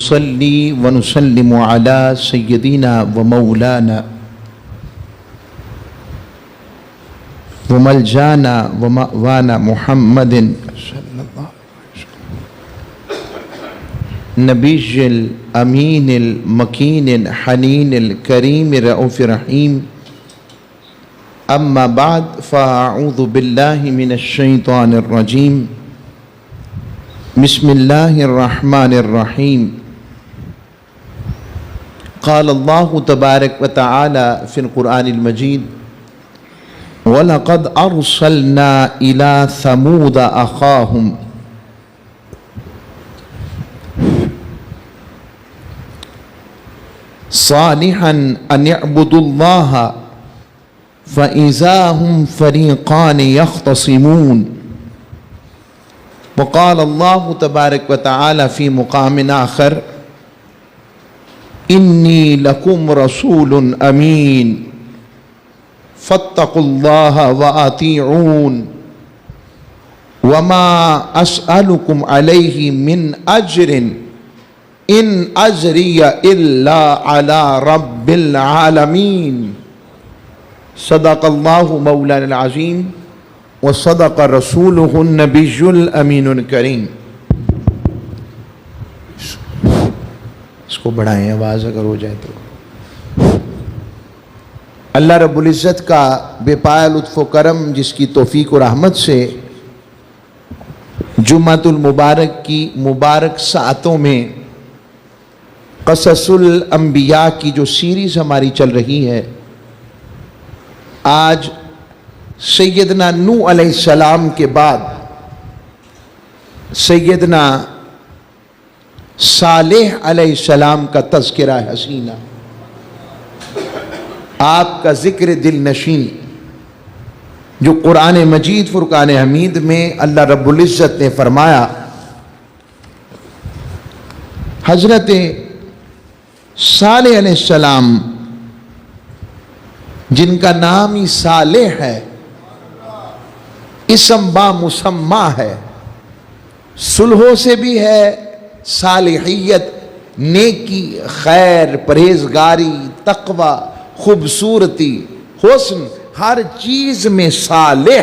ونصلي ونسلم على سيدنا ومولانا وملجانا ومأوانا محمد صلى الله عليه وسلم نبي الأمين المكين الحنين الكريم الرؤوف الرحيم. أما بعد فأعوذ بالله من الشيطان الرجيم. بسم الله الرحمن الرحيم. قال الله تبارك وتعالى في القرآن المجيد: وَلَقَدْ أَرْسَلْنَا إِلَى ثَمُودَ أَخَاهُمْ صَالِحًا أَنِ اعْبُدُوا اللَّهَ فَإِذَا هُمْ فَرِيقَانِ يَخْتَصِمُونَ. وقال الله تبارك وتعالى في مقام آخر: إِنِّي لَكُمْ رَسُولٌ أَمِينٌ فاتقوا الله وأطيعون وما أسألكم عليه من أجر إن أجري إلا على رب العالمين. صدق الله مولانا العظيم وصدق رسوله النبي الأمين الكريم. اس کو بڑھائیں آواز اگر ہو جائے تو. اللہ رب العزت کا بے پایا لطف و کرم، جس کی توفیق و رحمت سے جمعۃ المبارک کی مبارک ساعتوں میں قصص الانبیاء کی جو سیریز ہماری چل رہی ہے، آج سیدنا نوح علیہ السلام کے بعد سیدنا صالح علیہ السلام کا تذکرہ حسینہ، آپ کا ذکر دل نشین، جو قرآن مجید فرقان حمید میں اللہ رب العزت نے فرمایا. حضرت صالح علیہ السلام، جن کا نام ہی صالح ہے، اسم با مسمہ ہے، صلحوں سے بھی ہے، صالحیت، نیکی، خیر، پرہیزگاری، تقوی، خوبصورتی، حسن، ہر چیز میں صالح.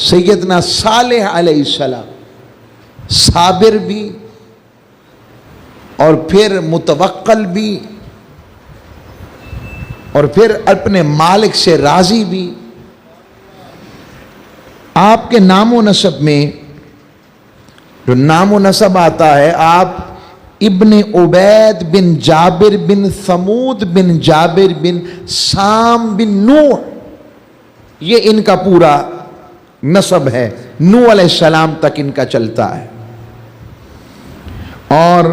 سیدنا صالح علیہ السلام صابر بھی اور پھر متوکل بھی اور پھر اپنے مالک سے راضی بھی. آپ کے نام و نسب میں جو نام و نسب آتا ہے، آپ ابن عبید بن جابر بن ثمود بن جابر بن سام بن نوح، یہ ان کا پورا نسب ہے. نوح علیہ السلام تک ان کا چلتا ہے. اور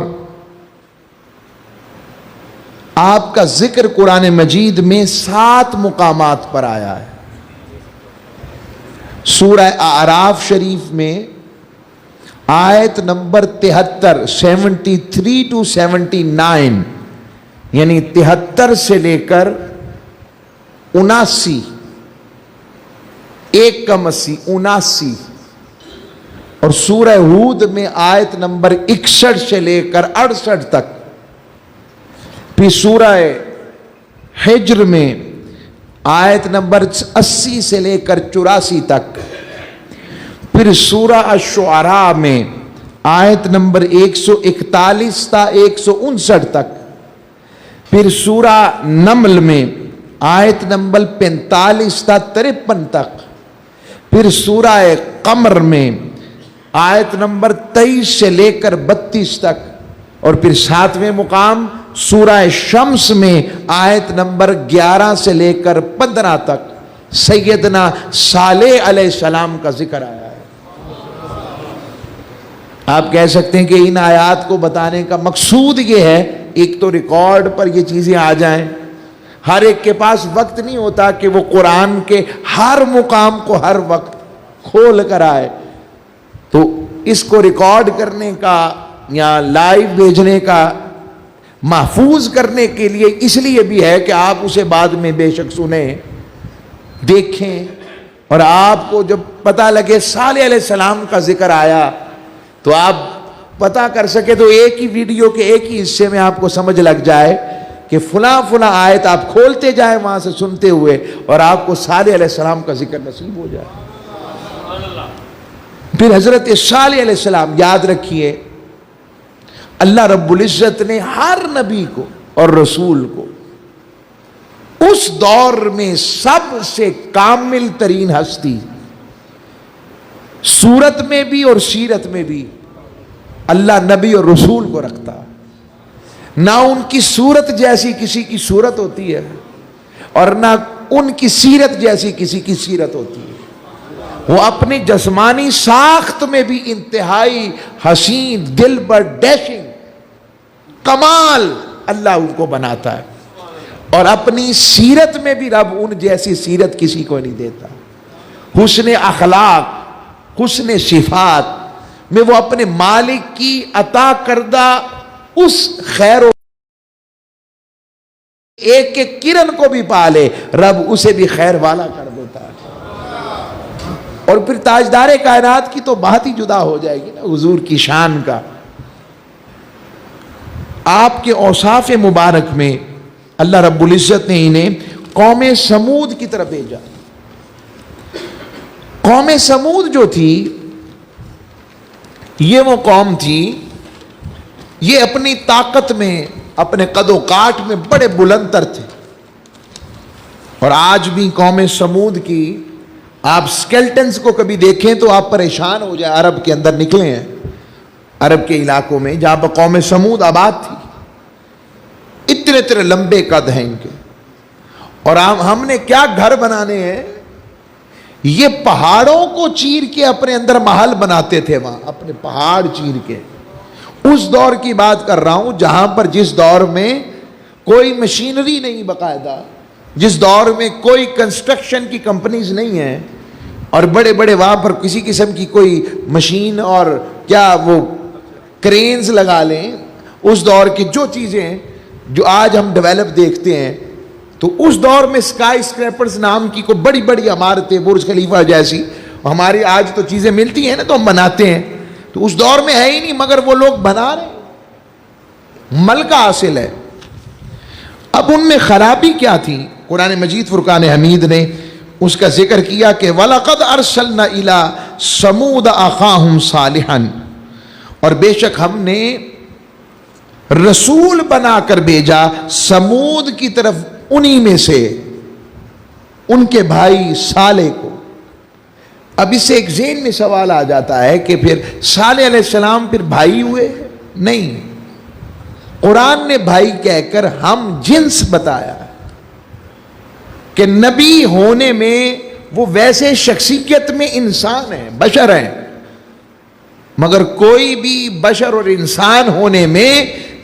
آپ کا ذکر قرآن مجید میں 7 مقامات پر آیا ہے. سورہ اعراف شریف میں آیت نمبر 73 73 to 79، یعنی 73 سے لے کر 79، 1 کم 80، 79. اور سورہ ہود میں آیت نمبر 61 سے لے کر 68 تک. پھر سورہ حجر میں آیت نمبر 80 سے لے کر 84 تک. پھر سورہ الشعراء میں آیت نمبر 141 تا 159 تک. پھر سورہ نمل میں آیت نمبر 45 تا 53 تک. پھر سورہ قمر میں آیت نمبر 23 سے لے کر 32 تک. اور پھر 7ویں مقام سورہ شمس میں آیت نمبر 11 سے لے کر 15 تک سیدنا صالح علیہ السلام کا ذکر آیا ہے. آپ کہہ سکتے ہیں کہ ان آیات کو بتانے کا مقصود یہ ہے، ایک تو ریکارڈ پر یہ چیزیں آ جائیں. ہر ایک کے پاس وقت نہیں ہوتا کہ وہ قرآن کے ہر مقام کو ہر وقت کھول کر آئے، تو اس کو ریکارڈ کرنے کا یا لائیو بھیجنے کا، محفوظ کرنے کے لیے اس لیے بھی ہے کہ آپ اسے بعد میں بے شک سنیں، دیکھیں. اور آپ کو جب پتہ لگے صالح علیہ السلام کا ذکر آیا تو آپ پتا کر سکے تو ایک ہی ویڈیو کے ایک ہی حصے میں آپ کو سمجھ لگ جائے کہ فلاں فلاں آیت آپ کھولتے جائیں وہاں سے سنتے ہوئے اور آپ کو صالح علیہ السلام کا ذکر نصیب ہو جائے. پھر حضرت صالح علیہ السلام، یاد رکھیے اللہ رب العزت نے ہر نبی کو اور رسول کو اس دور میں سب سے کامل ترین ہستی صورت میں بھی اور سیرت میں بھی اللہ نبی اور رسول کو رکھتا. نہ ان کی صورت جیسی کسی کی صورت ہوتی ہے اور نہ ان کی سیرت جیسی کسی کی سیرت ہوتی ہے. وہ اپنی جسمانی ساخت میں بھی انتہائی حسین، دلبر، ڈیشنگ، کمال اللہ ان کو بناتا ہے، اور اپنی سیرت میں بھی رب ان جیسی سیرت کسی کو نہیں دیتا. حسن اخلاق، حسن صفات میں وہ اپنے مالک کی عطا کردہ اس خیر و ایک ایک کرن کو بھی پالے، رب اسے بھی خیر والا کر دیتا ہے. اور پھر تاجدار کائنات کی تو بات ہی جدا ہو جائے گی نا، حضور کی شان کا. آپ کے اوصاف مبارک میں اللہ رب العزت نے انہیں قوم سمود کی طرف بھیجا. قوم سمود جو تھی یہ وہ قوم تھی، یہ اپنی طاقت میں، اپنے قد و کاٹ میں بڑے بلند تر تھے. اور آج بھی قوم سمود کی آپ سکیلٹنز کو کبھی دیکھیں تو آپ پریشان ہو جائیں. عرب کے اندر نکلے ہیں، عرب کے علاقوں میں جہاں پر قوم سمود آباد تھی، اتنے لمبے قد ہیں ان کے. اور ہم نے کیا گھر بنانے ہیں، یہ پہاڑوں کو چیر کے اپنے اندر محل بناتے تھے وہاں، اپنے پہاڑ چیر کے. اس دور کی بات کر رہا ہوں جہاں پر جس دور میں کوئی مشینری نہیں باقاعدہ، جس دور میں کوئی کنسٹرکشن کی کمپنیز نہیں ہیں، اور بڑے بڑے وہاں پر کسی قسم کی کوئی مشین اور کیا وہ کرینز لگا لیں. اس دور کی جو چیزیں جو آج ہم ڈیولپ دیکھتے ہیں، تو اس دور میں سکائی اسکریپرز نام کی کوئی بڑی بڑی عمارتیں، برج خلیفہ جیسی ہماری آج تو چیزیں ملتی ہیں نا تو ہم بناتے ہیں، تو اس دور میں ہے ہی نہیں، مگر وہ لوگ بنا رہے ہیں، ملکہ حاصل ہے. اب ان میں خرابی کیا تھی؟ قرآن مجید فرقان حمید نے اس کا ذکر کیا کہ وَلَقَدْ أَرْسَلْنَا إِلَىٰ ثَمُودَ أَخَاهُمْ صَالِحًا، اور بے شک ہم نے رسول بنا کر بھیجا سمود کی طرف انہی میں سے ان کے بھائی صالح کو. اب اس سے ایک ذہن میں سوال آ جاتا ہے کہ پھر صالح علیہ السلام پھر بھائی ہوئے؟ نہیں، قرآن نے بھائی کہہ کر ہم جنس بتایا کہ نبی ہونے میں وہ ویسے شخصیت میں انسان ہیں، بشر ہیں، مگر کوئی بھی بشر اور انسان ہونے میں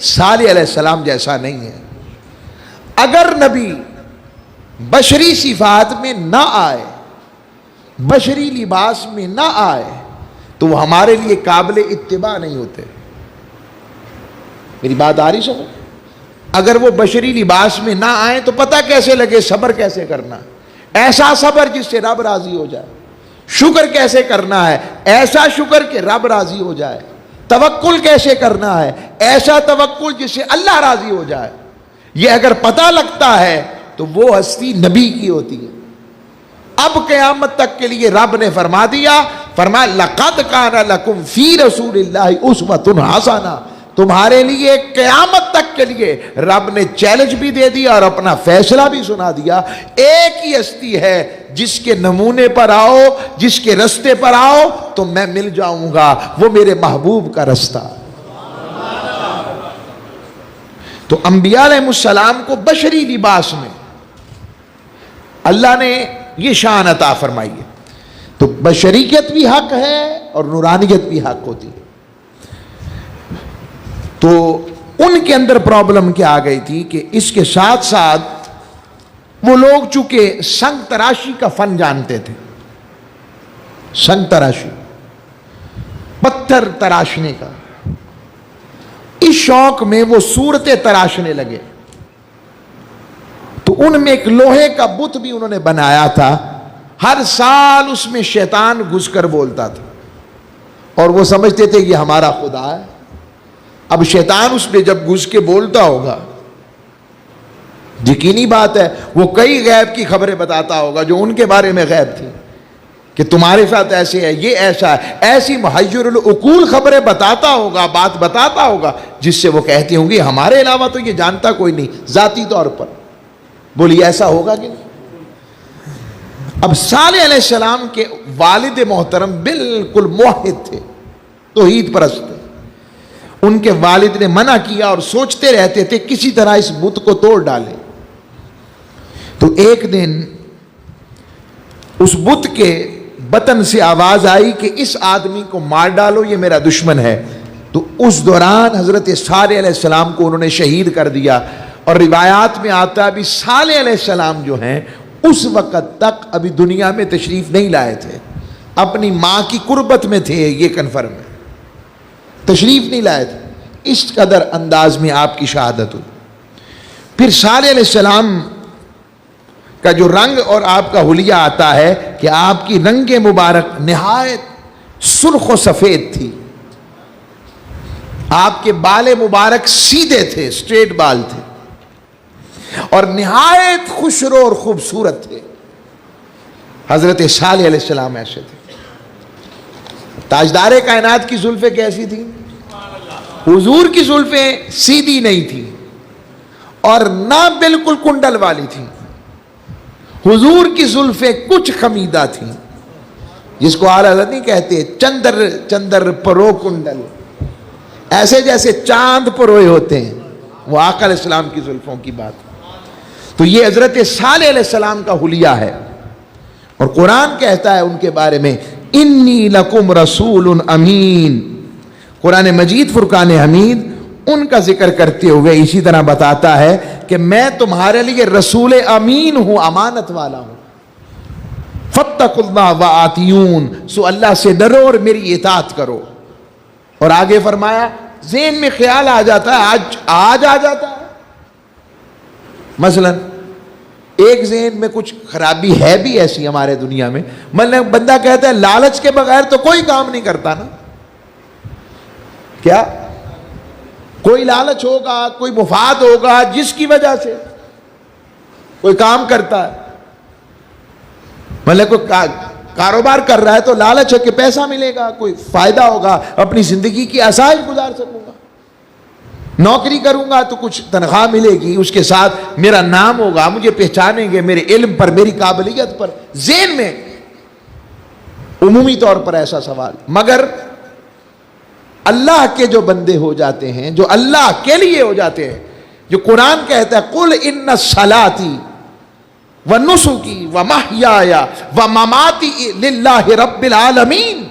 صالح علیہ السلام جیسا نہیں ہے. اگر نبی بشری صفات میں نہ آئے، بشری لباس میں نہ آئے، تو وہ ہمارے لیے قابل اتباع نہیں ہوتے. میری بات آ رہی سمجھ؟ اگر وہ بشری لباس میں نہ آئے تو پتہ کیسے لگے صبر کیسے کرنا، ایسا صبر جس سے رب راضی ہو جائے. شکر کیسے کرنا ہے، ایسا شکر کہ رب راضی ہو جائے. توکل کیسے کرنا ہے، ایسا توکل جس سے اللہ راضی ہو جائے. یہ اگر پتہ لگتا ہے تو وہ ہستی نبی کی ہوتی ہے. اب قیامت تک کے لیے رب نے فرما دیا، فرمایا لَقَدْ كَانَ لَكُمْ فِي رَسُولِ اللَّهِ أُسْوَةٌ حَسَنَةٌ. تمہارے لیے قیامت تک کے لیے رب نے چیلنج بھی دے دیا اور اپنا فیصلہ بھی سنا دیا. ایک ہی ہستی ہے جس کے نمونے پر آؤ، جس کے رستے پر آؤ تو میں مل جاؤں گا، وہ میرے محبوب کا رستہ. تو انبیاء علیہ السلام کو بشری لباس میں اللہ نے یہ شان عطا فرمائی ہے. تو بشریت بھی حق ہے اور نورانیت بھی حق ہوتی ہے. تو ان کے اندر پرابلم کیا آ گئی تھی کہ اس کے ساتھ ساتھ وہ لوگ چونکہ سنگ تراشی کا فن جانتے تھے، سنگ تراشی، پتھر تراشنے کا، اس شوق میں وہ صورتیں تراشنے لگے. تو ان میں ایک لوہے کا بت بھی انہوں نے بنایا تھا. ہر سال اس میں شیطان گھس کر بولتا تھا اور وہ سمجھتے تھے یہ ہمارا خدا ہے. اب شیطان اس میں جب گھس کے بولتا ہوگا، یقینی بات ہے وہ کئی غیب کی خبریں بتاتا ہوگا جو ان کے بارے میں غیب تھی، کہ تمہارے ساتھ ایسے ہے، یہ ایسا ہے، ایسی محیر العقول خبریں بتاتا ہوگا، بات بتاتا ہوگا جس سے وہ کہتے ہوں گے ہمارے علاوہ تو یہ جانتا کوئی نہیں ذاتی طور پر. بولی ایسا ہوگا کہ نہیں؟ اب صالح علیہ السلام کے والد محترم بالکل موحد تھے، توحید پرست تھے. ان کے والد نے منع کیا اور سوچتے رہتے تھے کسی طرح اس بت کو توڑ ڈالیں. تو ایک دن اس بت کے بطن سے آواز آئی کہ اس آدمی کو مار ڈالو، یہ میرا دشمن ہے. تو اس دوران حضرت صالح علیہ السلام کو انہوں نے شہید کر دیا. اور روایات میں آتا ہے ابھی صالح علیہ السلام جو ہیں اس وقت تک ابھی دنیا میں تشریف نہیں لائے تھے، اپنی ماں کی قربت میں تھے، یہ کنفرم ہے، تشریف نہیں لائے تھے. اس قدر انداز میں آپ کی شہادت ہوئی. پھر صالح علیہ السلام کا جو رنگ اور آپ کا حلیہ آتا ہے کہ آپ کی رنگ مبارک نہایت سرخ و سفید تھی، آپ کے بال مبارک سیدھے تھے، سٹریٹ بال تھے، اور نہایت خوشرو اور خوبصورت تھے. حضرت صالح علیہ السلام ایسے تھے. تاجدار کائنات کی زلفیں کیسی تھیں؟ حضور کی زلفیں سیدھی نہیں تھی اور نہ بالکل کنڈل والی تھی. حضور کی زلفیں کچھ خمیدہ تھیں، جس کو اعلیٰ حضرت نہیں کہتے چندر پرو کنڈل، ایسے جیسے چاند پروئے ہوتے ہیں، وہ آقا علیہ السلام کی زلفوں کی بات. تو یہ حضرت صالح علیہ السلام کا حلیہ ہے. اور قرآن کہتا ہے ان کے بارے میں انی لکم رسول امین. قرآن مجید فرقان حمید ان کا ذکر کرتے ہوئے اسی طرح بتاتا ہے کہ میں تمہارے لیے رسول امین ہوں، امانت والا ہوں. فاتقوا اللہ وآطیعون، سو اللہ سے ڈرو اور میری اطاعت کرو. اور آگے فرمایا ذہن میں خیال آ جاتا ہے، آج آ جاتا ہے. مثلا ایک ذہن میں کچھ خرابی ہے بھی ایسی ہمارے دنیا میں، مطلب بندہ کہتا ہے لالچ کے بغیر تو کوئی کام نہیں کرتا نا. کیا کوئی لالچ ہوگا، کوئی مفاد ہوگا جس کی وجہ سے کوئی کام کرتا ہے. مطلب کوئی کاروبار کر رہا ہے تو لالچ ہے کہ پیسہ ملے گا، کوئی فائدہ ہوگا، اپنی زندگی کی آسائش گزار سکوں گا. نوکری کروں گا تو کچھ تنخواہ ملے گی، اس کے ساتھ میرا نام ہوگا، مجھے پہچانیں گے میرے علم پر، میری قابلیت پر. ذہن میں عمومی طور پر ایسا سوال. مگر اللہ کے جو بندے ہو جاتے ہیں، جو اللہ کے لیے ہو جاتے ہیں، جو قرآن کہتا ہے قل ان صلاتی ونسکی ومحیای ومماتی للہ رب العالمین،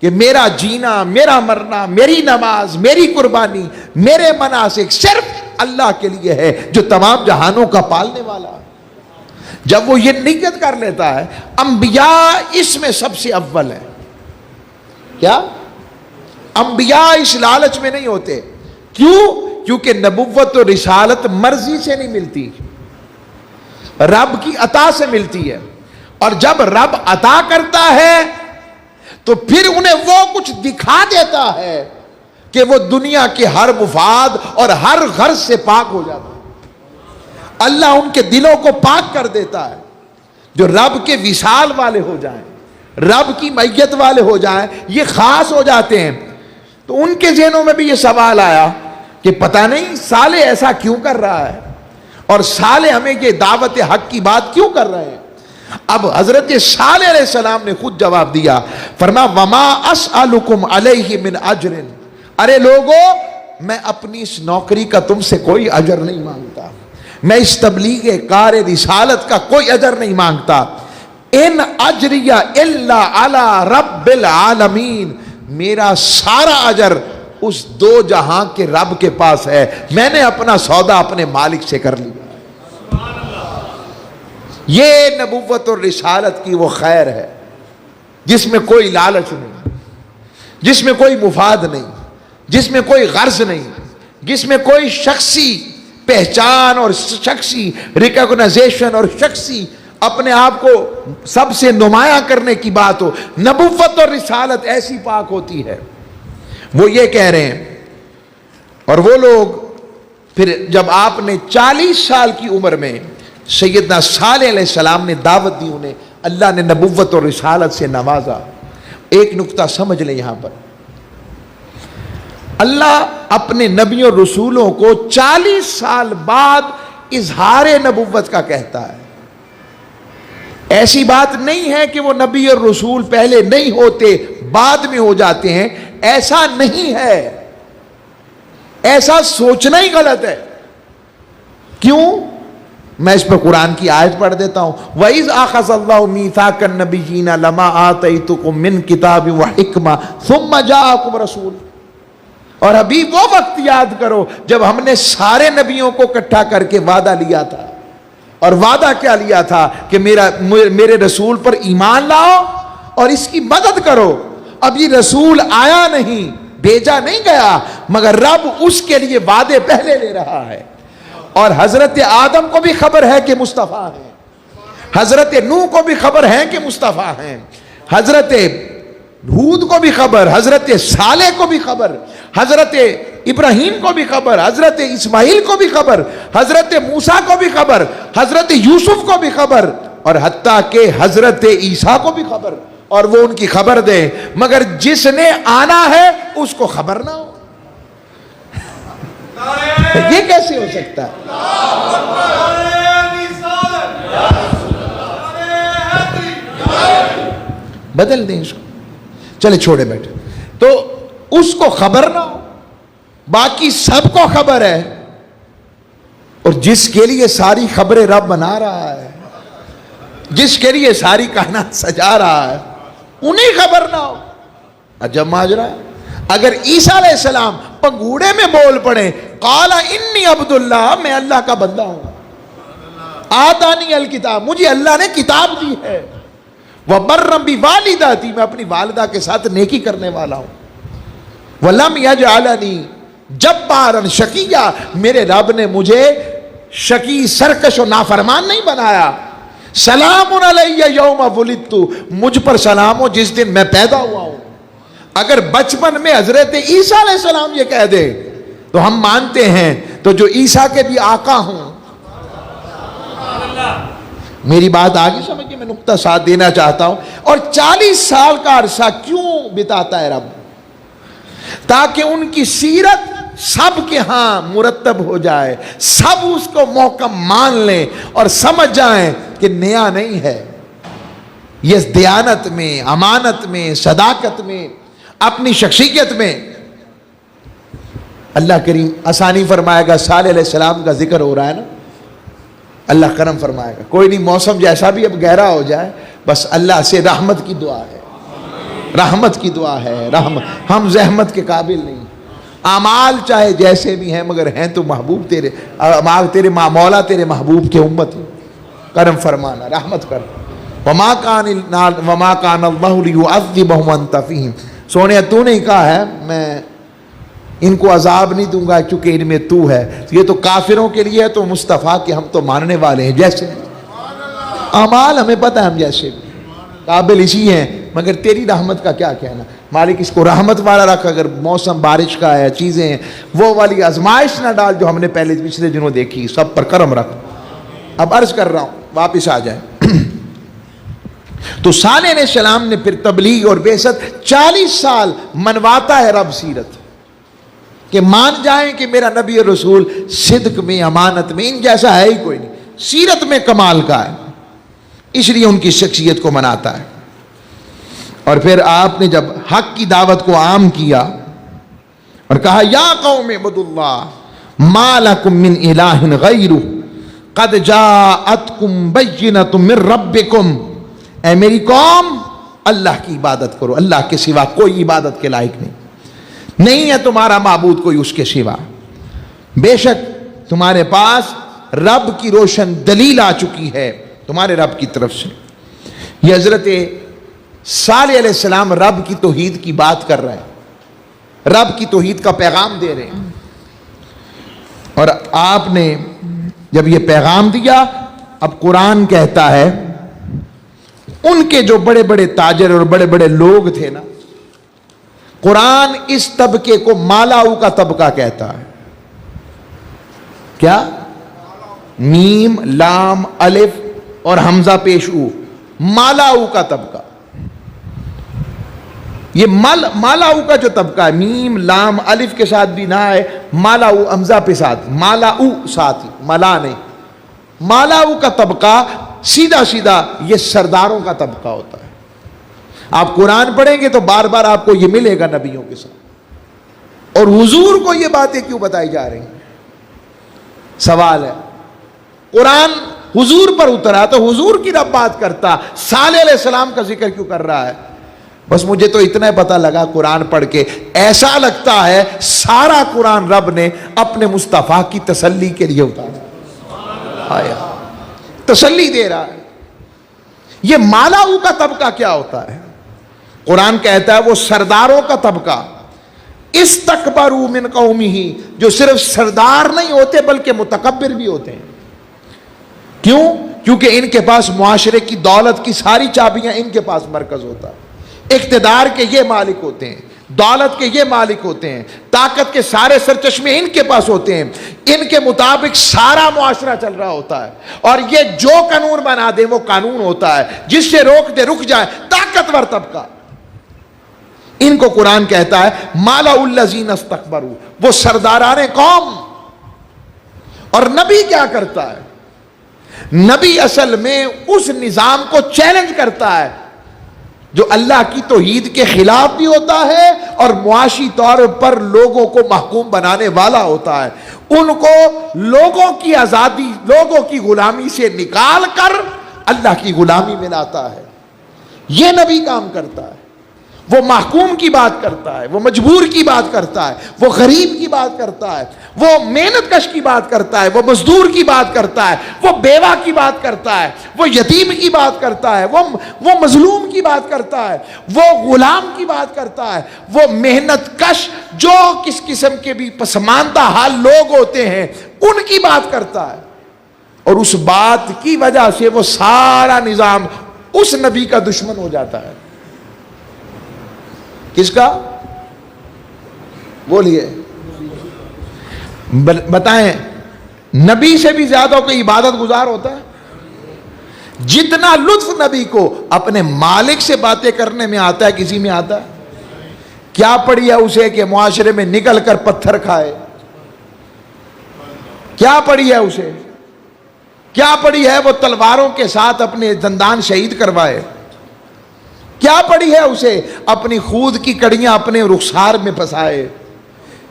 کہ میرا جینا، میرا مرنا، میری نماز، میری قربانی، میرے مناسک صرف اللہ کے لیے ہے جو تمام جہانوں کا پالنے والا ہے. جب وہ یہ نیت کر لیتا ہے، انبیاء اس میں سب سے اول ہے. کیا انبیاء اس لالچ میں نہیں ہوتے. کیوں؟ کیونکہ نبوت و رسالت مرضی سے نہیں ملتی، رب کی عطا سے ملتی ہے. اور جب رب عطا کرتا ہے تو پھر انہیں وہ کچھ دکھا دیتا ہے کہ وہ دنیا کے ہر مفاد اور ہر غرض سے پاک ہو جاتا ہے. اللہ ان کے دلوں کو پاک کر دیتا ہے. جو رب کے وصال والے ہو جائیں، رب کی میت والے ہو جائیں، یہ خاص ہو جاتے ہیں. تو ان کے ذہنوں میں بھی یہ سوال آیا کہ پتہ نہیں صالح ایسا کیوں کر رہا ہے، اور صالح ہمیں یہ دعوت حق کی بات کیوں کر رہے ہیں. اب حضرت صالح علیہ السلام نے خود جواب دیا، فرمایا وما اسألکم علیہ من اجر، ارے لوگو میں اپنی اس نوکری کا تم سے کوئی اجر نہیں مانگتا، میں اس تبلیغ کار رسالت کا کوئی اجر نہیں مانگتا. ان اجریہ الا علی رب العالمین، میرا سارا اجر اس دو جہاں کے رب کے پاس ہے. میں نے اپنا سودا اپنے مالک سے کر لیا. یہ نبوت اور رسالت کی وہ خیر ہے جس میں کوئی لالچ نہیں، جس میں کوئی مفاد نہیں، جس میں کوئی غرض نہیں، جس میں کوئی شخصی پہچان اور شخصی ریکگنائزیشن اور شخصی اپنے آپ کو سب سے نمایاں کرنے کی بات ہو. نبوت اور رسالت ایسی پاک ہوتی ہے. وہ یہ کہہ رہے ہیں اور وہ لوگ پھر جب آپ نے 40 سال کی عمر میں سیدنا صالح علیہ السلام نے دعوت دی، انہیں اللہ نے نبوت اور رسالت سے نوازا۔ ایک نقطہ سمجھ لیں یہاں پر، اللہ اپنے نبیوں اور رسولوں کو 40 سال بعد اظہار نبوت کا کہتا ہے۔ ایسی بات نہیں ہے کہ وہ نبی اور رسول پہلے نہیں ہوتے بعد میں ہو جاتے ہیں، ایسا نہیں ہے، ایسا سوچنا ہی غلط ہے۔ کیوں؟ میں اس پر قرآن کی آیت پڑھ دیتا ہوں۔ وَإِذْ أَخَذَ اللَّهُ مِيثَاقَ النَّبِيِّينَ لَمَا آتَيْتُكُم مِّن كِتَابٍ وَحِكْمَةٍ ثُمَّ جَاءَكُمْ رَسُولٌ، اور ابھی وہ وقت یاد کرو جب ہم نے سارے نبیوں کو اکٹھا کر کے وعدہ لیا تھا، اور وعدہ کیا لیا تھا کہ میرے رسول پر ایمان لاؤ اور اس کی مدد کرو۔ اب یہ رسول آیا نہیں، بھیجا نہیں گیا، مگر رب اس کے لیے وعدے پہلے لے رہا ہے۔ اور حضرت آدم کو بھی خبر ہے کہ مصطفیٰ ہیں، حضرت نوح کو بھی خبر ہے کہ مصطفیٰ ہیں، حضرت ہود کو بھی خبر، حضرت صالح کو بھی خبر، حضرت ابراہیم کو بھی خبر، حضرت اسماعیل کو بھی خبر، حضرت موسیٰ کو بھی خبر، حضرت یوسف کو بھی خبر، اور حتیٰ کہ حضرت عیسیٰ کو بھی خبر، اور وہ ان کی خبر دیں، مگر جس نے آنا ہے اس کو خبر نہ ہو۔ یہ کیسے ہو سکتا ہے؟ بدل دیں اس کو، چلے چھوڑے بیٹھے۔ تو اس کو خبر نہ ہو، باقی سب کو خبر ہے، اور جس کے لیے ساری خبریں رب بنا رہا ہے، جس کے لیے ساری کائنات سجا رہا ہے، انہیں خبر نہ ہو۔ عجب ماجرا ہے۔ اگر عیسیٰ علیہ السلام پنگوڑے میں بول پڑے، قال انی عبد اللہ، میں اللہ کا بندہ ہوں، آتانی الکتاب، مجھے اللہ نے کتاب دی ہے، وبرا بوالدتی، میں اپنی والدہ کے ساتھ نیکی کرنے والا ہوں، ولم یجعلنی جبارا شقیا، میرے رب نے مجھے شقی، سرکش و نافرمان نہیں بنایا، سلام علی یوم ولدت، مجھ پر سلام ہو جس دن میں پیدا ہوا ہوں۔ اگر بچپن میں حضرت عیسیٰ علیہ السلام یہ کہہ دے تو ہم مانتے ہیں، تو جو عیسیٰ کے بھی آقا ہوں۔ میری بات آگے سمجھیے، میں نقطہ ساتھ دینا چاہتا ہوں۔ اور 40 سال کا عرصہ کیوں بتاتا ہے رب؟ تاکہ ان کی سیرت سب کے ہاں مرتب ہو جائے، سب اس کو محکم مان لیں اور سمجھ جائیں کہ نیا نہیں ہے، یہ دیانت میں، امانت میں، صداقت میں، اپنی شخصیت میں۔ اللہ کریم آسانی فرمائے گا، صالح علیہ السلام کا ذکر ہو رہا ہے نا، اللہ کرم فرمائے گا۔ کوئی نہیں، موسم جیسا بھی اب گہرا ہو جائے، بس اللہ سے رحمت کی دعا ہے، رحمت کی دعا ہے، رحمت۔ ہم زحمت کے قابل نہیں، اعمال چاہے جیسے بھی ہیں مگر ہیں تو محبوب تیرے، مولا تیرے محبوب کے امت، کرم فرمانا، رحمت کر۔ وما کان اللہ لیعذبہم وانت فیہم، سونے تو نے کہا ہے میں ان کو عذاب نہیں دوں گا چونکہ ان میں تو ہے۔ یہ تو کافروں کے لیے ہے، تو مصطفیٰ کے ہم تو ماننے والے ہیں، جیسے اعمال ہمیں پتہ ہے ہم جیسے قابل اسی ہیں، مگر تیری رحمت کا کیا کہنا۔ مالک اس کو رحمت والا رکھ، اگر موسم بارش کا ہے، چیزیں ہیں، وہ والی آزمائش نہ ڈال جو ہم نے پچھلے دنوں دیکھی، سب پر کرم رکھ۔ اب عرض کر رہا ہوں، واپس آ جائیں۔ تو صالح علیہ السلام نے پھر تبلیغ اور بعثت 40 سال منواتا ہے رب سیرت، کہ مان جائیں کہ میرا نبی اور رسول صدق میں، امانت میں، ان جیسا ہے ہی کوئی نہیں، سیرت میں کمال کا ہے، اس لیے ان کی شخصیت کو مناتا ہے۔ اور پھر آپ نے جب حق کی دعوت کو عام کیا اور کہا یا قوم اعبدوا اللہ ما لکم من الہ غیرہ قد جاءتکم بینۃ من ربکم، اے میری قوم اللہ کی عبادت کرو، اللہ کے سوا کوئی عبادت کے لائق نہیں ہے تمہارا معبود کوئی اس کے سوا، بے شک تمہارے پاس رب کی روشن دلیل آ چکی ہے تمہارے رب کی طرف سے۔ یہ حضرت صالح علیہ السلام رب کی توحید کی بات کر رہے ہیں، رب کی توحید کا پیغام دے رہے ہیں، اور آپ نے جب یہ پیغام دیا، اب قرآن کہتا ہے ان کے جو بڑے بڑے تاجر اور بڑے بڑے لوگ تھے نا، قرآن اس طبقے کو مالاؤ کا طبقہ کہتا ہے، کیا؟ میم لام الف اور حمزہ پیش او، مالا او کا طبقہ. یہ مالا او کا جو طبقہ ہے، میم لام الف کے ساتھ بھی نہ ہے، مالا او حمزہ پہ ساتھ، مالا او ساتھ ہی، ملا نہیں. مالا او کا طبقہ سیدھا سیدھا یہ سرداروں کا طبقہ ہوتا ہے. آپ قرآن پڑھیں گے تو بار بار آپ کو یہ ملے گا نبیوں کے ساتھ. اور حضور کو یہ باتیں کیوں بتائی جا رہی ہیں؟ سوال ہے. قرآن حضور پر اترا تو حضور کی رب بات کرتا، صالح علیہ السلام کا ذکر کیوں کر رہا ہے؟ بس مجھے تو اتنا پتہ لگا قرآن پڑھ کے، ایسا لگتا ہے سارا قرآن رب نے اپنے مصطفیٰ کی تسلی کے لیے اتارا. آیا تسلی دے رہا ہے. یہ مالاؤ کا طبقہ کیا ہوتا ہے؟ قرآن کہتا ہے وہ سرداروں کا طبقہ، استکبروا من قومہ، جو صرف سردار نہیں ہوتے بلکہ متکبر بھی ہوتے ہیں. کیوں؟ کیونکہ ان کے پاس معاشرے کی دولت کی ساری چابیاں ان کے پاس مرکز ہوتا ہے. اقتدار کے یہ مالک ہوتے ہیں، دولت کے یہ مالک ہوتے ہیں، طاقت کے سارے سرچشمے ان کے پاس ہوتے ہیں، ان کے مطابق سارا معاشرہ چل رہا ہوتا ہے. اور یہ جو قانون بنا دے وہ قانون ہوتا ہے، جس سے روک دے رک جائے. طاقتور طبقہ، ان کو قرآن کہتا ہے مالا الذین استکبروا، وہ سرداران قوم. اور نبی کیا کرتا ہے؟ نبی اصل میں اس نظام کو چیلنج کرتا ہے جو اللہ کی توحید کے خلاف بھی ہوتا ہے اور معاشی طور پر لوگوں کو محکوم بنانے والا ہوتا ہے. ان کو لوگوں کی آزادی، لوگوں کی غلامی سے نکال کر اللہ کی غلامی میں لاتا ہے. یہ نبی کام کرتا ہے. وہ محکوم کی بات کرتا ہے، وہ مجبور کی بات کرتا ہے، وہ غریب کی بات کرتا ہے، وہ محنت کش کی بات کرتا ہے، وہ مزدور کی بات کرتا ہے، وہ بیوہ کی بات کرتا ہے، وہ یتیم کی بات کرتا ہے، وہ مظلوم کی بات کرتا ہے، وہ غلام کی بات کرتا ہے، وہ محنت کش جو کس قسم کے بھی پسماندہ حال لوگ ہوتے ہیں ان کی بات کرتا ہے. اور اس بات کی وجہ سے وہ سارا نظام اس نبی کا دشمن ہو جاتا ہے. کس کا؟ بولیے، بتائیں. نبی سے بھی زیادہ کوئی عبادت گزار ہوتا ہے؟ جتنا لطف نبی کو اپنے مالک سے باتیں کرنے میں آتا ہے کسی میں آتا ہے؟ کیا پڑی ہے اسے کہ معاشرے میں نکل کر پتھر کھائے؟ کیا پڑی ہے اسے؟ کیا پڑی ہے وہ تلواروں کے ساتھ اپنے دندان شہید کروائے؟ کیا پڑی ہے اسے اپنی خود کی کڑیاں اپنے رخسار میں پھنسائے؟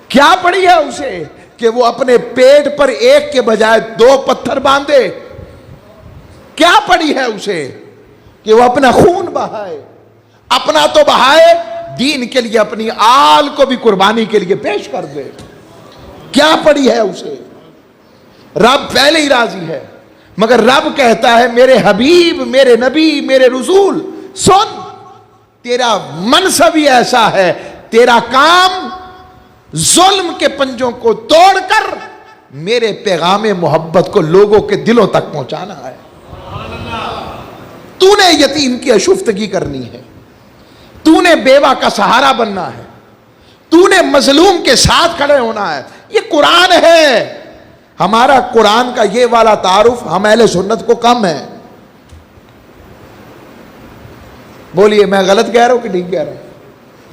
کیا پڑی ہے اسے کہ وہ اپنے پیٹ پر ایک کے بجائے 2 پتھر باندھے؟ کیا پڑی ہے اسے کہ وہ اپنا خون بہائے؟ اپنا تو بہائے، دین کے لیے اپنی آل کو بھی قربانی کے لیے پیش کر دے. کیا پڑی ہے اسے؟ رب پہلے ہی راضی ہے، مگر رب کہتا ہے میرے حبیب، میرے نبی، میرے رسول، سن، تیرا منصب ہی ایسا ہے، تیرا کام ظلم کے پنجوں کو توڑ کر میرے پیغام محبت کو لوگوں کے دلوں تک پہنچانا ہے. تو نے یتیم کی اشفتگی کرنی ہے، تو نے بیوہ کا سہارا بننا ہے، تو نے مظلوم کے ساتھ کھڑے ہونا ہے. یہ قرآن ہے. ہمارا قرآن کا یہ والا تعارف ہم اہل سنت کو کم ہے. بولیے میں غلط کہہ رہا ہوں کہ ٹھیک کہہ رہا ہوں؟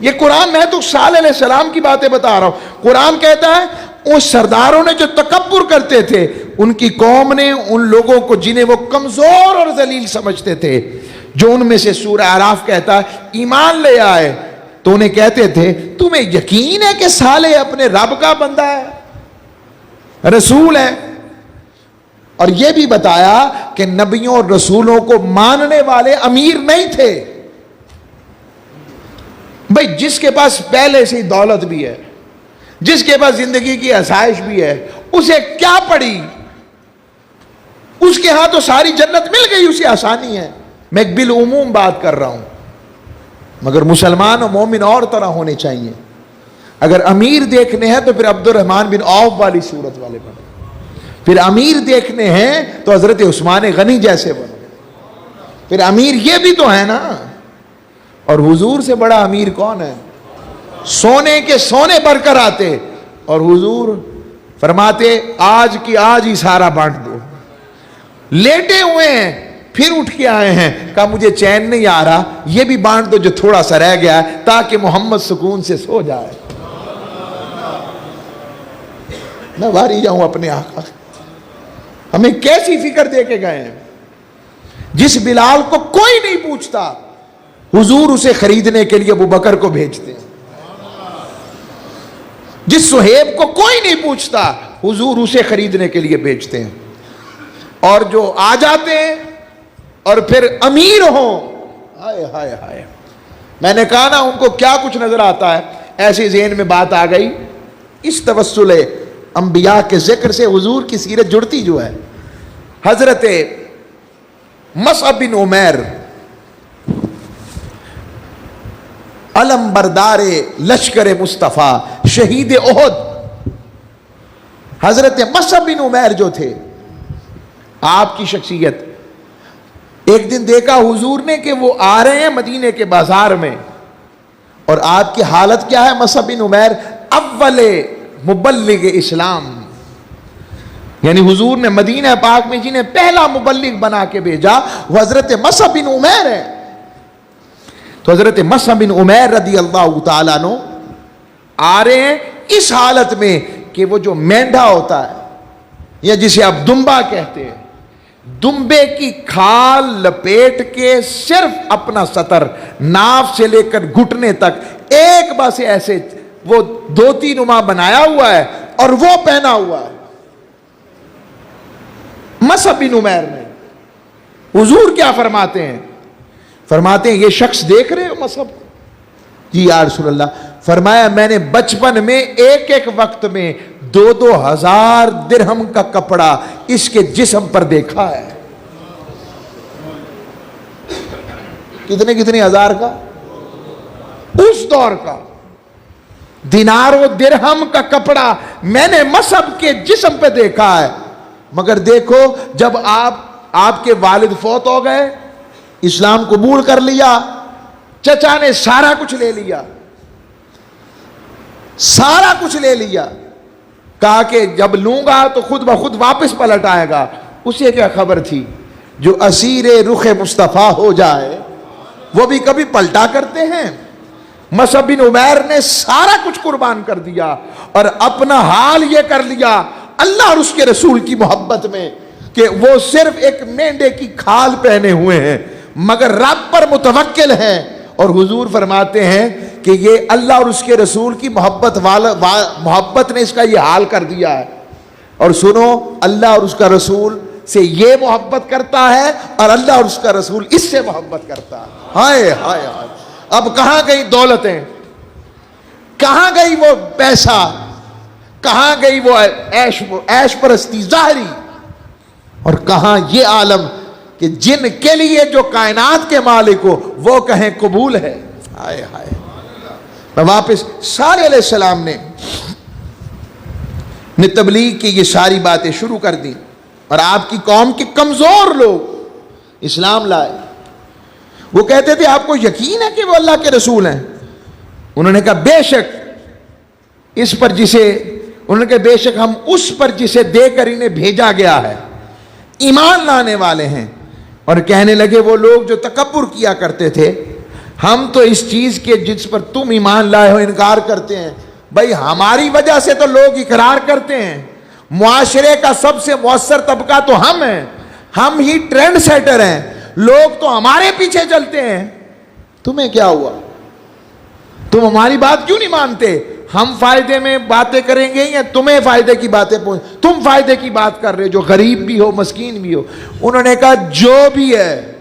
یہ قرآن، میں تو صالح علیہ السلام کی باتیں بتا رہا ہوں. قرآن کہتا ہے اس سرداروں نے جو تکبر کرتے تھے، ان کی قوم نے ان لوگوں کو جنہیں وہ کمزور اور ذلیل سمجھتے تھے، جو ان میں سے سورہ اعراف کہتا ہے ایمان لے آئے تو انہیں کہتے تھے تمہیں یقین ہے کہ صالح اپنے رب کا بندہ ہے، رسول ہے. اور یہ بھی بتایا کہ نبیوں اور رسولوں کو ماننے والے امیر نہیں تھے. بھئی جس کے پاس پہلے سے دولت بھی ہے، جس کے پاس زندگی کی آسائش بھی ہے، اسے کیا پڑی؟ اس کے ہاں تو ساری جنت مل گئی، اسے آسانی ہے. میں ایک بالعموم بات کر رہا ہوں، مگر مسلمان اور مومن اور طرح ہونے چاہیے. اگر امیر دیکھنے ہیں تو پھر عبد الرحمن بن عوف والی صورت والے بنو، پھر امیر دیکھنے ہیں تو حضرت عثمان غنی جیسے بنو. پھر امیر یہ بھی تو ہے نا. اور حضور سے بڑا امیر کون ہے؟ سونے کے سونے بھر کر آتے، اور حضور فرماتے آج کی آج ہی سارا بانٹ دو. لیٹے ہوئے ہیں, پھر اٹھ کے آئے ہیں, کہا مجھے چین نہیں آ رہا, یہ بھی بانٹ دو جو تھوڑا سا رہ گیا ہے تاکہ محمد سکون سے سو جائے. میں واری جاؤں اپنے آقا, ہمیں کیسی فکر دے کے گئے ہیں. جس بلال کو کوئی نہیں پوچھتا حضور اسے خریدنے کے لیے ابو بکر کو بھیجتے ہیں. جس صہیب کو کوئی نہیں پوچھتا حضور اسے خریدنے کے لیے بھیجتے ہیں. اور جو آ جاتے ہیں اور پھر امیر ہوں, ہائے ہائے ہائے, میں نے کہا نا ان کو کیا کچھ نظر آتا ہے. ایسے ذہن میں بات آ گئی, اس توسل انبیاء کے ذکر سے حضور کی سیرت جڑتی جو ہے. حضرت مصعب بن عمیر علم بردار لشکر مصطفیٰ شہید احد, حضرت مصعب بن عمیر جو تھے, آپ کی شخصیت, ایک دن دیکھا حضور نے کہ وہ آ رہے ہیں مدینے کے بازار میں, اور آپ کی حالت کیا ہے. مصعب بن عمیر اول مبلغ اسلام, یعنی حضور نے مدینہ پاک میں جنہیں پہلا مبلغ بنا کے بھیجا وہ حضرت مصعب بن عمیر ہے. تو حضرت مصعب بن عمیر رضی اللہ تعالیٰ عنہ آ رہے ہیں اس حالت میں کہ وہ جو مینڈھا ہوتا ہے یا جسے آپ دمبا کہتے ہیں, دمبے کی کھال لپیٹ کے صرف اپنا سطر ناف سے لے کر گھٹنے تک ایک بس ایسے وہ دھوتی نما بنایا ہوا ہے اور وہ پہنا ہوا ہے مصعب بن عمیر نے. حضور کیا فرماتے ہیں؟ فرماتے ہیں یہ شخص دیکھ رہے ہو مصعب کو؟ جی یا رسول اللہ. فرمایا میں نے بچپن میں ایک ایک وقت میں 2,000 درہم کا کپڑا اس کے جسم پر دیکھا ہے. کتنے ہزار کا؟ اس دور کا دینار و درہم کا کپڑا میں نے مصعب کے جسم پہ دیکھا ہے. مگر دیکھو جب آپ کے والد فوت ہو گئے, اسلام قبول کر لیا, چچا نے سارا کچھ لے لیا, سارا کچھ لے لیا, کہا کہ جب لوں گا تو خود بخود واپس پلٹ آئے گا. اسے کیا خبر تھی جو اسیر رخ مصطفیٰ ہو جائے وہ بھی کبھی پلٹا کرتے ہیں. مصعب بن عمیر نے سارا کچھ قربان کر دیا اور اپنا حال یہ کر لیا اللہ اور اس کے رسول کی محبت میں کہ وہ صرف ایک مینڈے کی کھال پہنے ہوئے ہیں مگر رب پر متوکل ہیں. اور حضور فرماتے ہیں کہ یہ اللہ اور اس کے رسول کی محبت نے اس کا یہ حال کر دیا ہے. اور سنو, اللہ اور اس کا رسول سے یہ محبت کرتا ہے اور اللہ اور اس کا رسول اس سے محبت کرتا ہے. ہائے ہائے ہائے, اب کہاں گئی دولتیں, کہاں گئی وہ پیسہ, کہاں گئی وہ عیش پرستی ظاہری, اور کہاں یہ عالم کہ جن کے لیے جو کائنات کے مالک ہو وہ کہیں قبول ہے. ہائے ہائے. میں واپس صالح علیہ السلام نے تبلیغ کی یہ ساری باتیں شروع کر دی اور آپ کی قوم کے کمزور لوگ اسلام لائے. وہ کہتے تھے آپ کو یقین ہے کہ وہ اللہ کے رسول ہیں؟ انہوں نے کہا بے شک اس پر جسے انہوں نے کہا بے شک ہم اس پر جسے دے کر انہیں بھیجا گیا ہے ایمان لانے والے ہیں. اور کہنے لگے وہ لوگ جو تکبر کیا کرتے تھے ہم تو اس چیز کے جس پر تم ایمان لائے ہو انکار کرتے ہیں. بھائی ہماری وجہ سے تو لوگ اقرار کرتے ہیں, معاشرے کا سب سے مؤثر طبقہ تو ہم ہیں, ہم ہی ٹرینڈ سیٹر ہیں, لوگ تو ہمارے پیچھے چلتے ہیں. تمہیں کیا ہوا, تم ہماری بات کیوں نہیں مانتے؟ ہم فائدے میں باتیں کریں گے یا تمہیں فائدے کی باتیں تم فائدے کی بات کر رہے جو غریب بھی ہو مسکین بھی ہو. انہوں نے کہا جو بھی ہے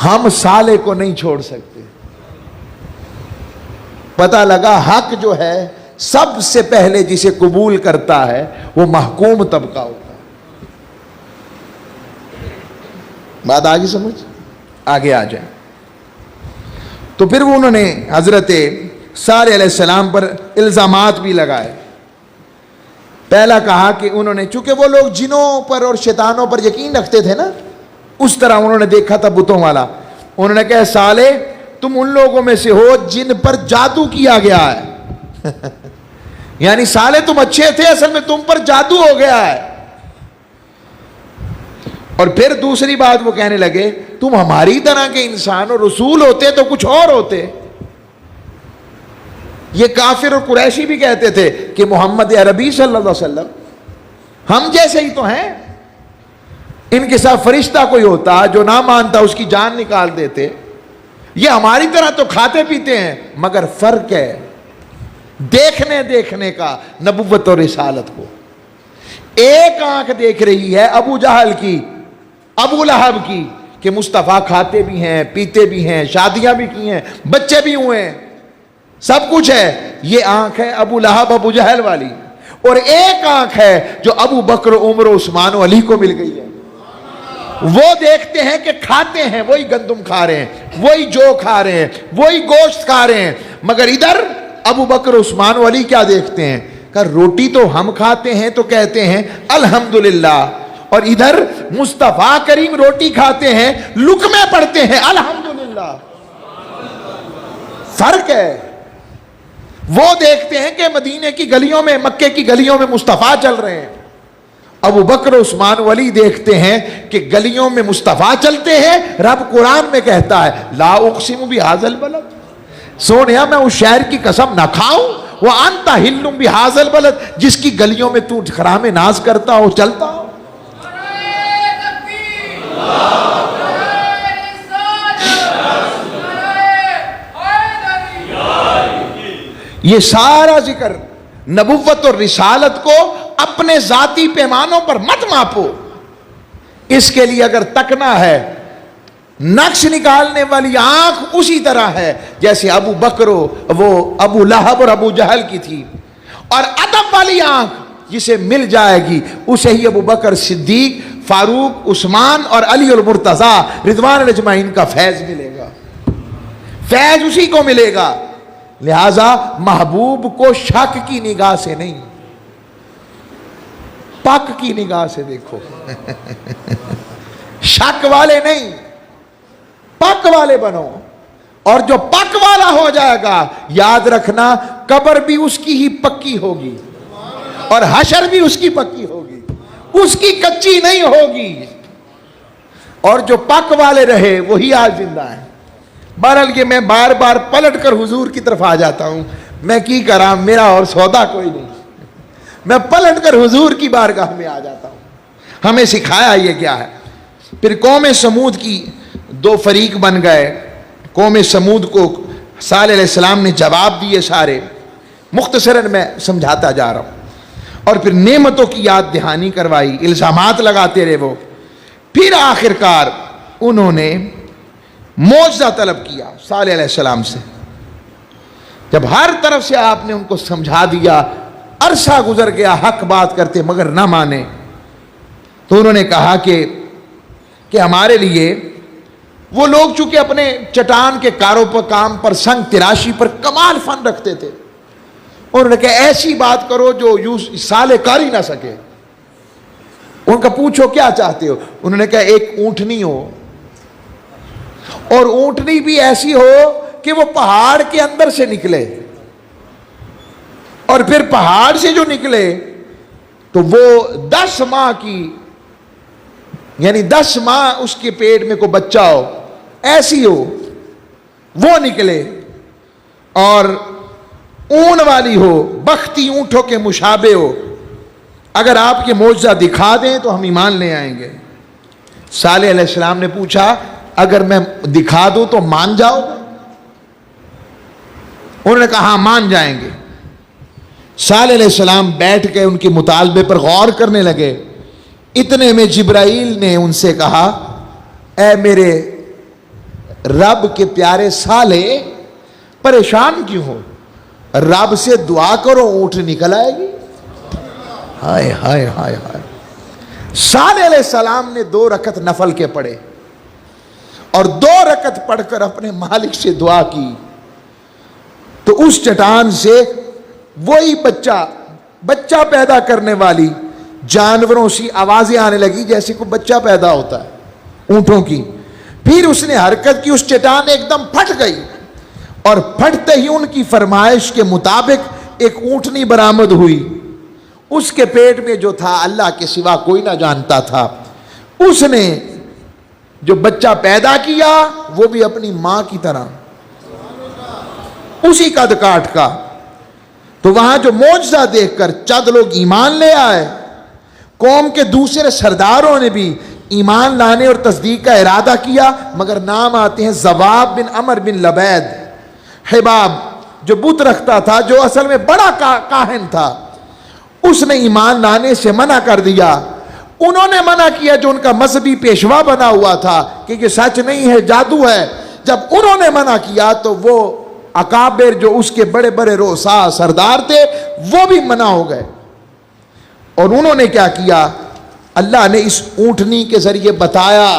ہم صالح کو نہیں چھوڑ سکتے. پتہ لگا حق جو ہے سب سے پہلے جسے قبول کرتا ہے وہ محکوم طبقہ ہوتا ہے. بات آگے سمجھ, آگے آ جائیں. تو پھر وہ انہوں نے حضرت صالح علیہ السلام پر الزامات بھی لگائے. پہلا کہا کہ انہوں نے چونکہ وہ لوگ جنوں پر اور شیطانوں پر یقین رکھتے تھے نا, اس طرح انہوں نے دیکھا تھا بتوں والا. انہوں نے کہا صالح تم ان لوگوں میں سے ہو جن پر جادو کیا گیا ہے. یعنی سالے تم اچھے تھے، اصل میں تم پر جادو ہو گیا ہے۔ اور پھر دوسری بات وہ کہنے لگے تم ہماری طرح کے انسان اور رسول ہوتے تو کچھ اور ہوتے۔ یہ کافر اور قریشی بھی کہتے تھے کہ محمد عربی صلی اللہ علیہ وسلم ہم جیسے ہی تو ہیں، ان کے ساتھ فرشتہ کوئی ہوتا جو نہ مانتا اس کی جان نکال دیتے، یہ ہماری طرح تو کھاتے پیتے ہیں، مگر فرق ہے دیکھنے کا نبوت اور رسالت کو۔ ایک آنکھ دیکھ رہی ہے ابو جہل کی، ابو لہب کی، کہ مصطفیٰ کھاتے بھی ہیں، پیتے بھی ہیں، شادیاں بھی کی ہیں، بچے بھی ہوئے ہیں، سب کچھ ہے۔ یہ آنکھ ہے ابو لہب ابو جہل والی، اور ایک آنکھ ہے جو ابو بکر عمر عثمان و علی کو مل گئی ہے۔ وہ دیکھتے ہیں کہ کھاتے ہیں، وہی گندم کھا رہے ہیں، وہی جو کھا رہے ہیں، وہی گوشت کھا رہے ہیں، مگر ادھر ابو بکر عثمان و علی کیا دیکھتے ہیں کہ روٹی تو ہم کھاتے ہیں تو کہتے ہیں الحمدللہ، اور ادھر مصطفیٰ کریم روٹی کھاتے ہیں لقمے پڑھتے ہیں الحمدللہ۔ فرق ہے۔ وہ دیکھتے ہیں کہ مدینے کی گلیوں میں، مکے کی گلیوں میں مصطفیٰ چل رہے ہیں، ابو بکر عثمان ولی دیکھتے ہیں کہ گلیوں میں مصطفیٰ چلتے ہیں۔ رب قرآن میں کہتا ہے لا اقسم بہذا البلد، سونیا میں اس شہر کی قسم نہ کھاؤں، وانت حل بہذا البلد، جس کی گلیوں میں تو خرام ناز کرتا ہو، چلتا ہو۔ یہ سارا ذکر نبوت اور رسالت کو اپنے ذاتی پیمانوں پر مت ماپو۔ اس کے لیے اگر تکنا ہے، نقش نکالنے والی آنکھ اسی طرح ہے جیسے ابو بکر وہ ابو لہب اور ابو جہل کی تھی، اور ادب والی آنکھ جسے مل جائے گی اسے ہی ابو بکر صدیق، فاروق، عثمان اور علی المرتضیٰ رضوان اجمعین کا فیض ملے گا، فیض اسی کو ملے گا۔ لہذا محبوب کو شک کی نگاہ سے نہیں، پک کی نگاہ سے دیکھو۔ شک والے نہیں، پک والے بنو، اور جو پک والا ہو جائے گا یاد رکھنا قبر بھی اس کی ہی پکی ہوگی اور حشر بھی اس کی پکی ہوگی، اس کی کچی نہیں ہوگی۔ اور جو پک والے رہے وہی آج زندہ ہیں۔ بہرحال یہ میں بار بار پلٹ کر حضور کی طرف آ جاتا ہوں، میں کی کراں، میرا اور سودا کوئی نہیں، میں پلٹ کر حضور کی بارگاہ میں آ جاتا ہوں۔ ہمیں سکھایا یہ کیا ہے۔ پھر قوم سمود کی دو فریق بن گئے۔ قوم سمود کو صالح علیہ السلام نے جواب دیے سارے، مختصراً میں سمجھاتا جا رہا ہوں، اور پھر نعمتوں کی یاد دہانی کروائی، الزامات لگاتے رہے وہ۔ پھر آخرکار انہوں نے معجزہ طلب کیا صالح علیہ السلام سے۔ جب ہر طرف سے آپ نے ان کو سمجھا دیا، عرصہ گزر گیا حق بات کرتے مگر نہ مانے، تو انہوں نے کہا کہ ہمارے لیے وہ لوگ چونکہ اپنے چٹان کے کاروں پر کام پر سنگ تراشی پر کمال فن رکھتے تھے، انہوں نے کہا ایسی بات کرو جو صالح کر ہی نہ سکے۔ ان کا پوچھو کیا چاہتے ہو؟ انہوں نے کہا ایک اونٹنی ہو، اور اونٹنی بھی ایسی ہو کہ وہ پہاڑ کے اندر سے نکلے، اور پھر پہاڑ سے جو نکلے تو وہ 10 ماہ کی، یعنی 10 ماہ اس کے پیٹ میں کوئی بچہ ہو، ایسی ہو وہ نکلے، اور اون والی ہو، بختی اونٹوں کے مشابہ ہو۔ اگر آپ یہ معجزہ دکھا دیں تو ہم ایمان لے آئیں گے۔ صالح علیہ السلام نے پوچھا اگر میں دکھا دوں تو مان جاؤ گے؟ انہوں نے کہا ہاں مان جائیں گے۔ صالح علیہ السلام بیٹھ کے ان کے مطالبے پر غور کرنے لگے۔ اتنے میں جبرائیل نے ان سے کہا اے میرے رب کے پیارے صالح، پریشان کیوں ہو؟ رب سے دعا کرو اونٹ نکل آئے گی۔ ہائے ہائے ہائے ہائے۔ صالح علیہ السلام نے 2 رکعت نفل کے پڑھے، اور 2 رکعت پڑھ کر اپنے مالک سے دعا کی، تو اس چٹان سے وہی بچہ پیدا کرنے والی جانوروں سی آوازیں آنے لگی جیسے کوئی بچہ پیدا ہوتا ہے اونٹوں کی۔ پھر اس نے حرکت کی، اس چٹان ایک دم پھٹ گئی، اور پھٹتے ہی ان کی فرمائش کے مطابق ایک اونٹنی برآمد ہوئی، اس کے پیٹ میں جو تھا اللہ کے سوا کوئی نہ جانتا تھا، اس نے جو بچہ پیدا کیا وہ بھی اپنی ماں کی طرح اسی قد کاٹ کا۔ تو وہاں جو معجزہ دیکھ کر چند لوگ ایمان لے آئے، قوم کے دوسرے سرداروں نے بھی ایمان لانے اور تصدیق کا ارادہ کیا، مگر نام آتے ہیں زباب بن عمر بن لبید۔ حباب جو بت رکھتا تھا، جو اصل میں بڑا کاہن تھا، اس نے ایمان لانے سے منع کر دیا۔ انہوں نے منع کیا جو ان کا مذہبی پیشوا بنا ہوا تھا کہ یہ سچ نہیں ہے، جادو ہے۔ جب انہوں نے منع کیا تو وہ اکابر جو اس کے بڑے بڑے روسا سردار تھے وہ بھی منع ہو گئے، اور انہوں نے کیا کیا؟ اللہ نے اس اونٹنی کے ذریعے بتایا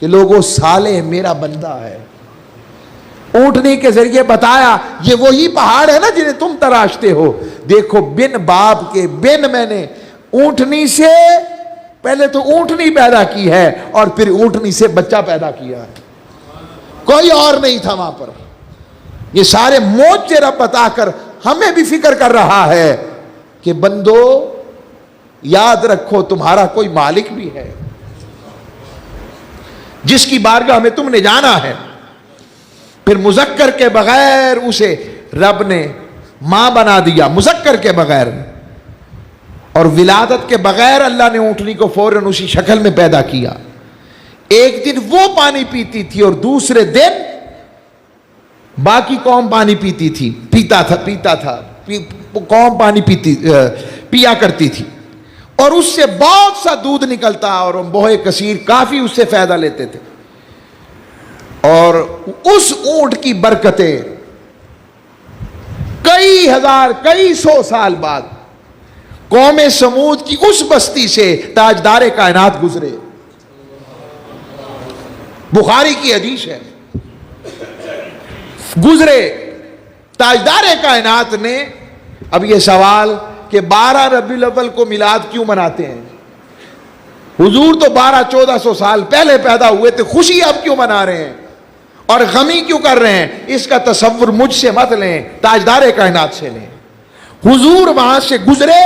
کہ لوگوں صالح میرا بندہ ہے۔ اونٹنی کے ذریعے بتایا یہ وہی پہاڑ ہے نا جنہیں تم تراشتے ہو، دیکھو بن باپ کے بن میں نے اونٹنی سے پہلے تو اونٹنی پیدا کی ہے اور پھر اونٹنی سے بچہ پیدا کیا ہے، کوئی اور نہیں تھا وہاں پر۔ یہ سارے موجے رب بتا کر ہمیں بھی فکر کر رہا ہے کہ بندو یاد رکھو تمہارا کوئی مالک بھی ہے جس کی بارگاہ میں تم نے جانا ہے۔ پھر مذکر کے بغیر اسے رب نے ماں بنا دیا، مذکر کے بغیر، اور ولادت کے بغیر اللہ نے اونٹنی کو فوراً اسی شکل میں پیدا کیا۔ ایک دن وہ پانی پیتی تھی اور دوسرے دن باقی قوم پانی پیتی تھی، پیتا تھا قوم پانی پیا کرتی تھی، اور اس سے بہت سا دودھ نکلتا اور بہے کثیر کافی اس سے فائدہ لیتے تھے۔ اور اس اونٹ کی برکتیں کئی ہزار کئی سو سال بعد قوم سمود کی اس بستی سے تاجدار کائنات گزرے۔ بخاری کی حدیث ہے، گزرے تاجدار کائنات نے۔ اب یہ سوال کہ 12 ربیع الاول کو میلاد کیوں مناتے ہیں؟ حضور تو 1200-1400 سال پہلے پیدا ہوئے تھے، خوشی اب کیوں منا رہے ہیں اور غمی کیوں کر رہے ہیں؟ اس کا تصور مجھ سے مت لیں، تاجدار کائنات سے لیں۔ حضور وہاں سے گزرے،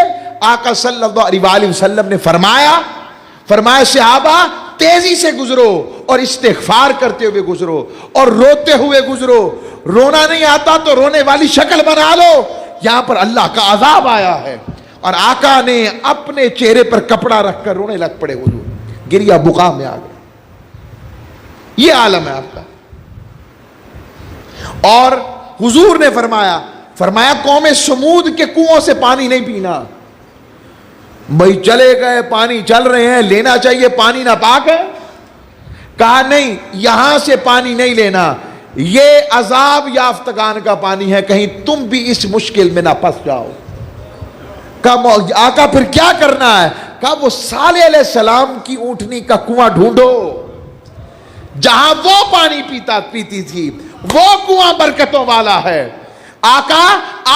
آقا صلی اللہ علیہ وسلم نے فرمایا صحابہ تیزی سے گزرو اور استغفار کرتے ہوئے گزرو اور روتے ہوئے گزرو، رونا نہیں آتا تو رونے والی شکل بنا لو، یہاں پر اللہ کا عذاب آیا ہے۔ اور آقا نے اپنے چہرے پر کپڑا رکھ کر رونے لگ پڑے، حضور گریا بقا میں آ گئے۔ یہ عالم ہے آپ کا۔ اور حضور نے فرمایا قوم سمود کے کنووں سے پانی نہیں پینا۔ بھائی چلے گئے، پانی چل رہے ہیں، لینا چاہیے، پانی ناپاک ہے؟ کہا نہیں، یہاں سے پانی نہیں لینا، یہ عذاب یافتگان کا پانی ہے، کہیں تم بھی اس مشکل میں نہ پھنس جاؤ۔ کہا آقا پھر کیا کرنا ہے؟ کہا وہ صالح علیہ السلام کی اونٹنی کا کنواں ڈھونڈو، جہاں وہ پانی پیتی تھی، وہ کنواں برکتوں والا ہے۔ آقا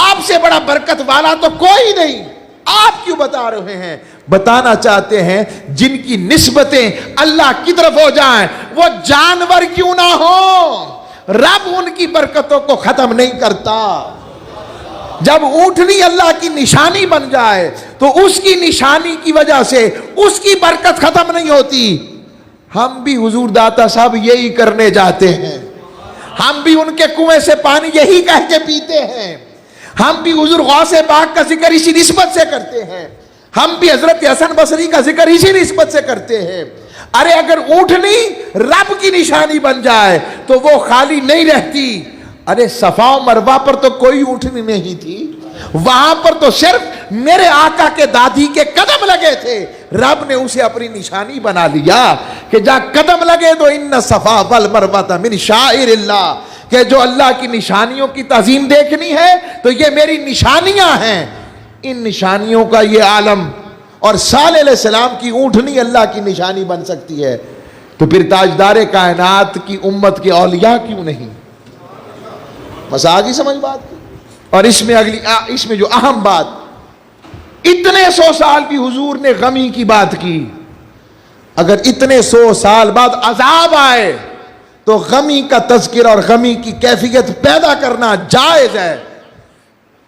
آپ سے بڑا برکت والا تو کوئی نہیں، آپ کیوں بتا رہے ہیں؟ بتانا چاہتے ہیں جن کی نسبتیں اللہ کی طرف ہو جائیں وہ جانور کیوں نہ ہوں، رب ان کی برکتوں کو ختم نہیں کرتا۔ جب اونٹنی اللہ کی نشانی بن جائے تو اس کی نشانی کی وجہ سے اس کی برکت ختم نہیں ہوتی۔ ہم بھی حضور داتا صاحب یہی کرنے جاتے ہیں، ہم بھی ان کے کنویں سے پانی یہی کہہ کے پیتے ہیں، ہم بھی حضور غوث پاک کا ذکر اسی نسبت سے کرتے ہیں، ہم بھی حضرت حسن بصری کا ذکر اسی نسبت سے کرتے ہیں۔ ارے اگر اونٹنی رب کی نشانی بن جائے تو وہ خالی نہیں رہتی۔ ارے صفا و مروہ پر تو کوئی اونٹنی نہیں تھی، وہاں پر تو صرف میرے آقا کے دادی کے قدم لگے تھے، رب نے اسے اپنی نشانی بنا لیا کہ جہاں قدم لگے تو ان صفا والمروہ من شعائر اللہ، کہ جو اللہ کی نشانیوں کی تعظیم دیکھنی ہے تو یہ میری نشانیاں ہیں، ان نشانیوں کا یہ عالم اور صالح علیہ السلام کی اونٹنی اللہ کی نشانی بن سکتی ہے، تو پھر تاجدار کائنات کی امت کے اولیاء کیوں نہیں؟ بس آگی سمجھ بات کی۔ اور اس میں جو اہم بات، اتنے 100 سال بھی حضور نے غمی کی بات کی، اگر اتنے 100 سال بعد عذاب آئے تو غمی کا تذکرہ اور غمی کی کیفیت پیدا کرنا جائز ہے۔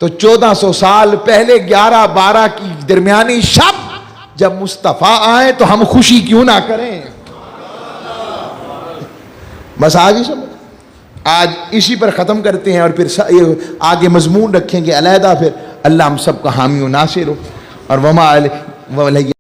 تو 1400 سال پہلے 11-12 کی درمیانی شب جب مصطفیٰ آئے تو ہم خوشی کیوں نہ کریں؟ بس آج ہی سمجھ، آج اسی پر ختم کرتے ہیں، اور پھر آگے مضمون رکھیں گے علیحدہ، پھر اللہ ہم سب کا حامی و ناصر ہو، اور وما علیہ